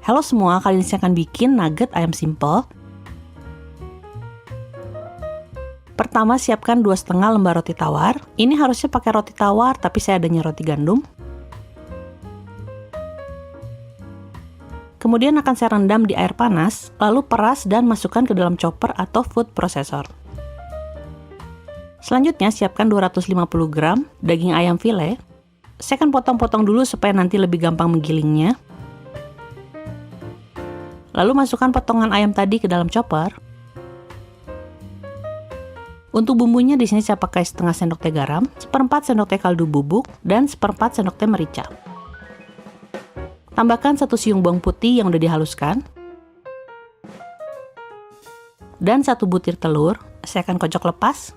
Halo semua, kali ini saya akan bikin nugget ayam simple. Pertama, siapkan 2,5 lembar roti tawar. Ini harusnya pakai roti tawar, tapi saya adanya roti gandum. Kemudian akan saya rendam di air panas, lalu peras dan masukkan ke dalam chopper atau food processor. Selanjutnya, siapkan 250 gram daging ayam file. Saya akan potong-potong dulu supaya nanti lebih gampang menggilingnya. Lalu masukkan potongan ayam tadi ke dalam chopper. Untuk bumbunya di sini saya pakai setengah sendok teh garam, 1/4 sendok teh kaldu bubuk, dan 1/4 sendok teh merica. Tambahkan 1 siung bawang putih yang udah dihaluskan. Dan 1 butir telur, saya akan kocok lepas.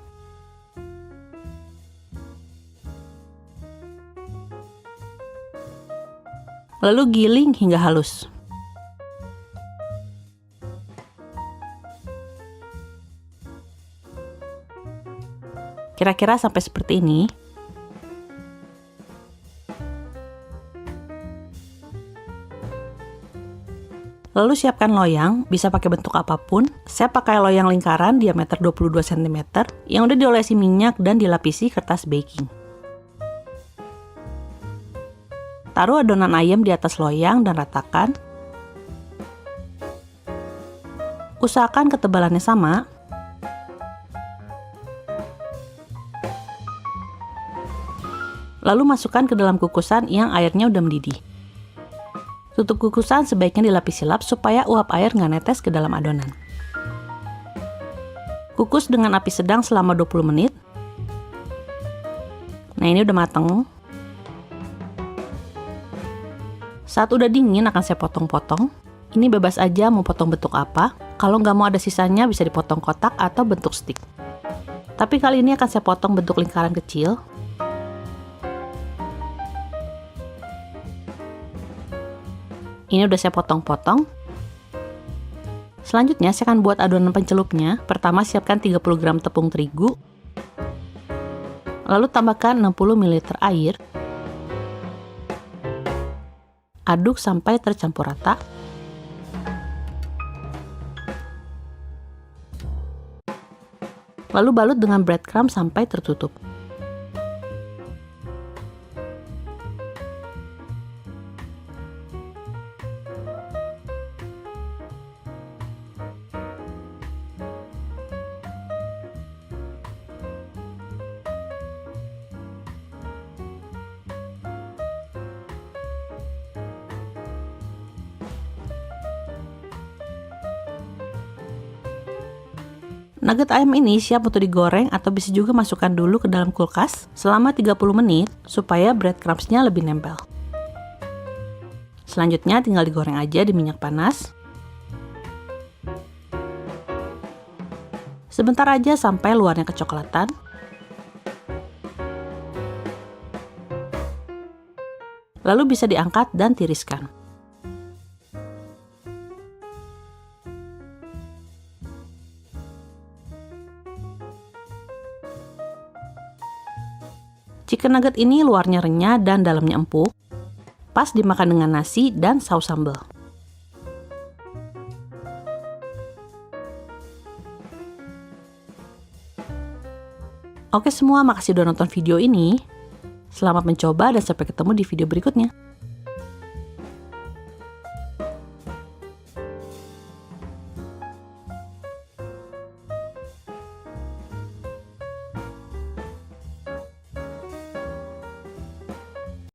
Lalu giling hingga halus. Kira-kira sampai seperti ini. Lalu siapkan loyang, bisa pakai bentuk apapun. Saya pakai loyang lingkaran diameter 22 cm yang udah diolesi minyak dan dilapisi kertas baking. Taruh adonan ayam di atas loyang dan ratakan. Usahakan ketebalannya sama. Lalu masukkan ke dalam kukusan yang airnya udah mendidih. Tutup kukusan sebaiknya dilapisi lap supaya uap air nggak netes ke dalam adonan. Kukus dengan api sedang selama 20 menit. Nah, ini udah mateng. Saat udah dingin akan saya potong-potong. Ini bebas aja mau potong bentuk apa. Kalau nggak mau ada sisanya bisa dipotong kotak atau bentuk stick. Tapi kali ini akan saya potong bentuk lingkaran kecil. Ini udah saya potong-potong. Selanjutnya saya akan buat adonan pencelupnya. Pertama siapkan 30 gram tepung terigu. Lalu tambahkan 60 ml air. Aduk sampai tercampur rata. Lalu balut dengan breadcrumb sampai tertutup. Nugget ayam ini siap untuk digoreng atau bisa juga masukkan dulu ke dalam kulkas selama 30 menit supaya breadcrumbs-nya lebih nempel. Selanjutnya tinggal digoreng aja di minyak panas. Sebentar aja sampai luarnya kecoklatan. Lalu bisa diangkat dan tiriskan. Chicken nugget ini luarnya renyah dan dalamnya empuk. Pas dimakan dengan nasi dan saus sambal. Oke semua, makasih udah nonton video ini. Selamat mencoba dan sampai ketemu di video berikutnya.